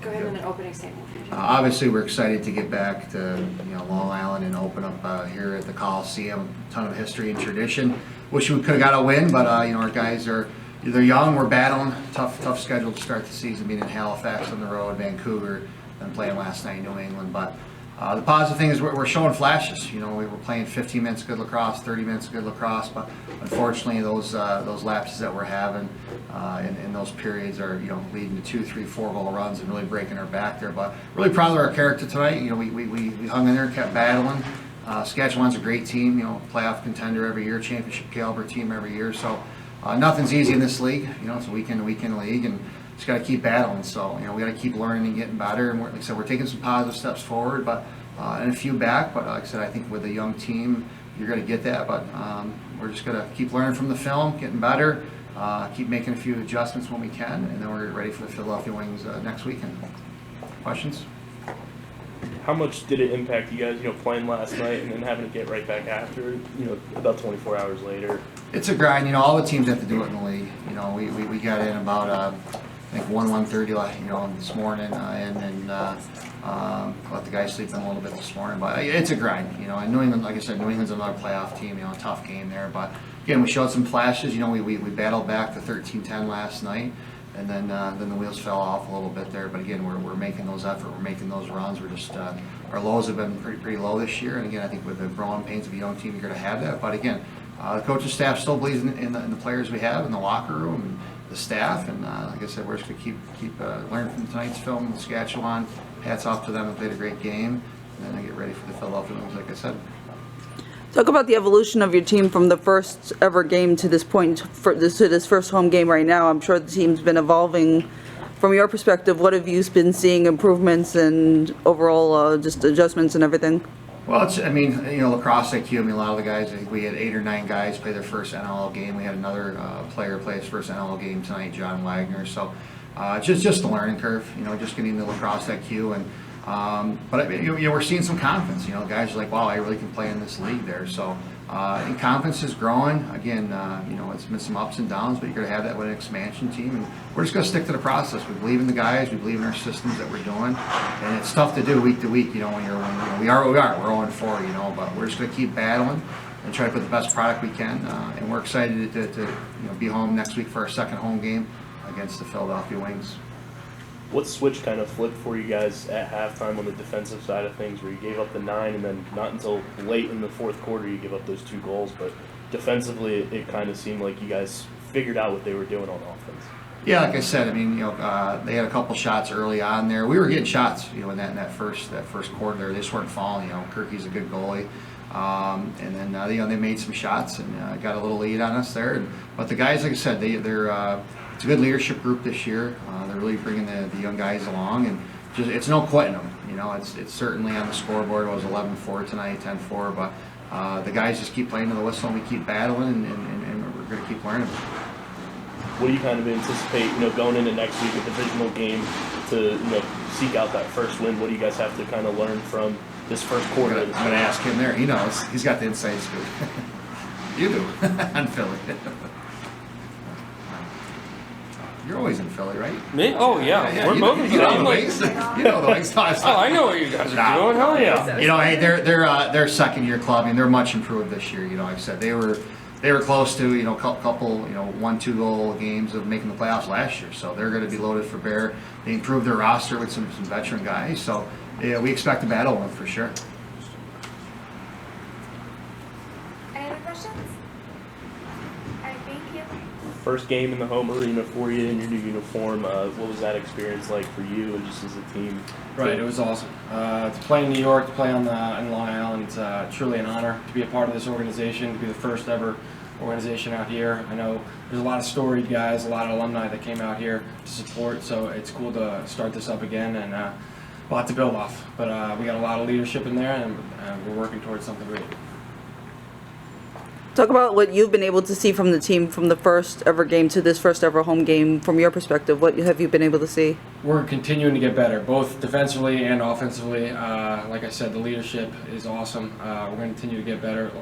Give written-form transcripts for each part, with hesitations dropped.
Go ahead and an opening statement. Obviously, we're excited to get back to Long Island and open up here at the Coliseum. A ton of history and tradition. Wish we could have got a win, but our guys they're young. We're battling. Tough schedule to start the season, being in Halifax on the road, Vancouver, and playing last night in New England. But the positive thing is we're showing flashes. We were playing 15 minutes of good lacrosse, 30 minutes of good lacrosse, but unfortunately those lapses that we're having in those periods are leading to 2, 3, 4 goal runs and really breaking our back there. But really proud of our character tonight. We hung in there, kept battling. Saskatchewan's a great team. Playoff contender every year, championship caliber team every year. So nothing's easy in this league. It's a weekend league, and just got to keep battling. So we got to keep learning and getting better. And like I said, we're taking some positive steps forward, but and a few back. But like I said, I think with a young team, you're going to get that. But we're just going to keep learning from the film, getting better, keep making a few adjustments when we can, and then we're ready for the Philadelphia Wings next weekend. Questions? How much did it impact you guys, playing last night and then having to get right back after, about 24 hours later? It's a grind. All the teams have to do it in the league. We got in about I think 1:30 this morning, and let the guys sleep in a little bit this morning. But it's a grind. And New England, like I said, New England's another playoff team. A tough game there. But again, we showed some flashes. We battled back to 13-10 last night. And then the wheels fell off a little bit there. But again, we're making those efforts. We're making those runs. We're just our lows have been pretty low this year. And again, I think with the growing pains of a young team, you're going to have that. But again, the coaching staff still believes in the players we have in the locker room and the staff. And like I said, we're just going to keep learning from tonight's film in Saskatchewan. Hats off to them. They played a great game. And then I get ready for the Philadelphia Wings, like I said. Talk about the evolution of your team from the first ever game to this point, to this first home game right now. I'm sure the team's been evolving. From your perspective, what have you been seeing improvements and overall just adjustments and everything? Well, lacrosse IQ. A lot of the guys, I think we had 8 or 9 guys play their first NLL game. We had another player play his first NLL game tonight, John Wagner. So just the learning curve, just getting the lacrosse IQ. And but we're seeing some confidence. Guys are like, wow, I really can play in this league there. So and confidence is growing. Again, it's been some ups and downs, but you're going to have that with an expansion team. And we're just going to stick to the process. We believe in the guys. We believe in our systems that we're doing. And it's tough to do week to week. We are what we are. We're 0-4. But we're just going to keep battling and try to put the best product we can. And we're excited to be home next week for our second home game against the Philadelphia Wings. What switch kind of flipped for you guys at halftime on the defensive side of things, where you gave up the 9 and then not until late in the fourth quarter you give up those 2 goals, but defensively it kind of seemed like you guys figured out what they were doing on offense? Yeah, like I said, they had a couple shots early on there. We were getting shots, in that first quarter there. They just weren't falling. Kirky's a good goalie. And then they made some shots and got a little lead on us there. But the guys, like I said, they're it's a good leadership group this year. They're really bringing the young guys along, and it's no quitting them. It's certainly on the scoreboard. It was 11-4 tonight, 10-4, but the guys just keep playing to the whistle, and we keep battling, and we're going to keep learning. What do you kind of anticipate, going into next week, a divisional game, to seek out that first win? What do you guys have to kind of learn from this first quarter? I'm going to ask him there. He knows. He's got the inside scoop. You do on Philly. You're always in Philly, right? Me? Oh yeah, we're both in Philly. You know the Wings. You know the Wings. Oh, I know what you guys are doing. Hell yeah. Hey, they're second year club. They're much improved this year. Like I said, they were close to couple 1-2 goal games of making the playoffs last year. So they're going to be loaded for bear. They improved their roster with some veteran guys. So yeah, we expect a battle one for sure. Any other questions? All right, thank you. First game in the home arena for you in your new uniform. What was that experience like for you and just as a team? Right, it was awesome. To play in New York, to play in Long Island, it's truly an honor to be a part of this organization, to be the first ever organization out here. I know there's a lot of storied guys, a lot of alumni that came out here to support, so it's cool to start this up again and a lot to build off. But we got a lot of leadership in there, and we're working towards something great. Talk about what you've been able to see from the team from the first ever game to this first ever home game. From your perspective, what have you been able to see? We're continuing to get better, both defensively and offensively. Like I said, the leadership is awesome. We're going to continue to get better.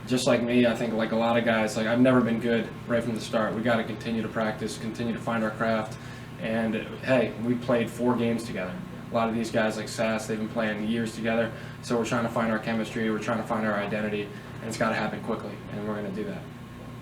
Just like me, I think like a lot of guys, I've never been good right from the start. We got to continue to practice, continue to find our craft, And hey, we played 4 games together. A lot of these guys like Sass, they've been playing years together. So we're trying to find our chemistry, we're trying to find our identity, and it's got to happen quickly, and we're going to do that.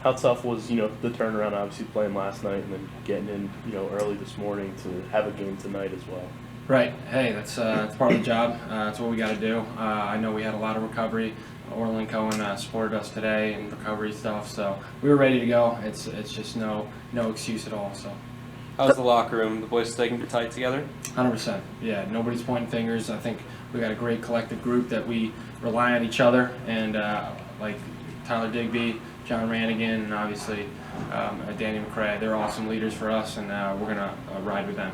How tough was, the turnaround, obviously playing last night and then getting in, early this morning to have a game tonight as well? Right. Hey, that's part of the job. That's what we got to do. I know we had a lot of recovery. Orlin Cohen supported us today in recovery stuff, so we were ready to go. It's just no excuse at all. So. How's the locker room? The boys sticking tight together? 100%. Yeah, nobody's pointing fingers. I think we got a great collective group that we rely on each other, and like Tyler Digby, John Rannigan, and obviously Danny McCray. They're awesome leaders for us, and we're gonna ride with them.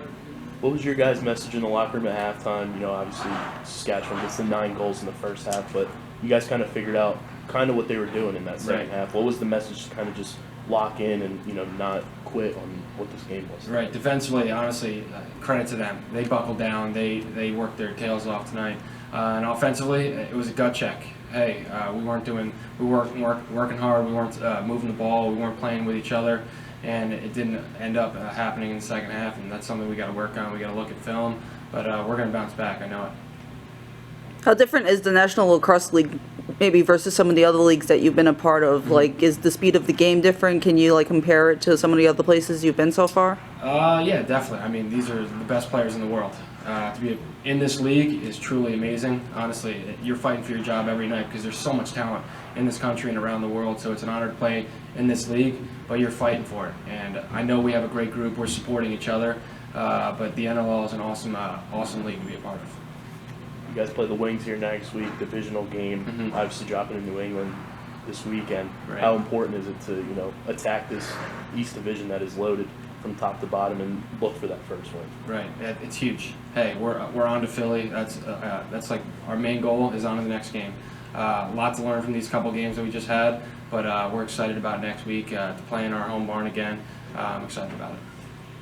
What was your guys' message in the locker room at halftime? Obviously Saskatchewan gets the 9 goals in the first half, but you guys kind of figured out kind of what they were doing in that second half. What was the message to kind of just lock in and not quit on what this game was? Right. Defensively, honestly, credit to them. They buckled down. They worked their tails off tonight. And offensively, it was a gut check. Hey, we weren't working hard. We weren't moving the ball. We weren't playing with each other, and it didn't end up happening in the second half. And that's something we got to work on. We got to look at film, but we're going to bounce back. I know it. How different is the National Lacrosse League maybe versus some of the other leagues that you've been a part of? Like, is the speed of the game different? Can you compare it to some of the other places you've been so far? Yeah, definitely. I mean, these are the best players in the world. To be in this league is truly amazing. Honestly, you're fighting for your job every night because there's so much talent in this country and around the world. So it's an honor to play in this league, but you're fighting for it. And I know we have a great group. We're supporting each other. But the NLL is an awesome league to be a part of. You guys play the Wings here next week, divisional game, obviously dropping in New England this weekend. Right. How important is it to, attack this East Division that is loaded from top to bottom and look for that first win? Right, it's huge. Hey, we're on to Philly. That's like our main goal is on to the next game. A lot to learn from these couple games that we just had, but we're excited about next week to play in our home barn again. I'm excited about it.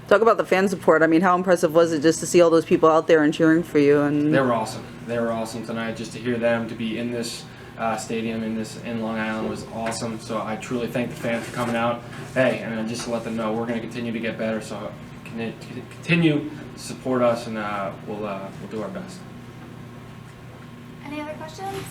Talk about the fan support. I mean, how impressive was it just to see all those people out there and cheering for you? And They were awesome. They were awesome tonight. Just to hear them, to be in this stadium in Long Island was awesome. So I truly thank the fans for coming out. Hey, and just to let them know we're going to continue to get better. So continue to support us, and we'll do our best. Any other questions?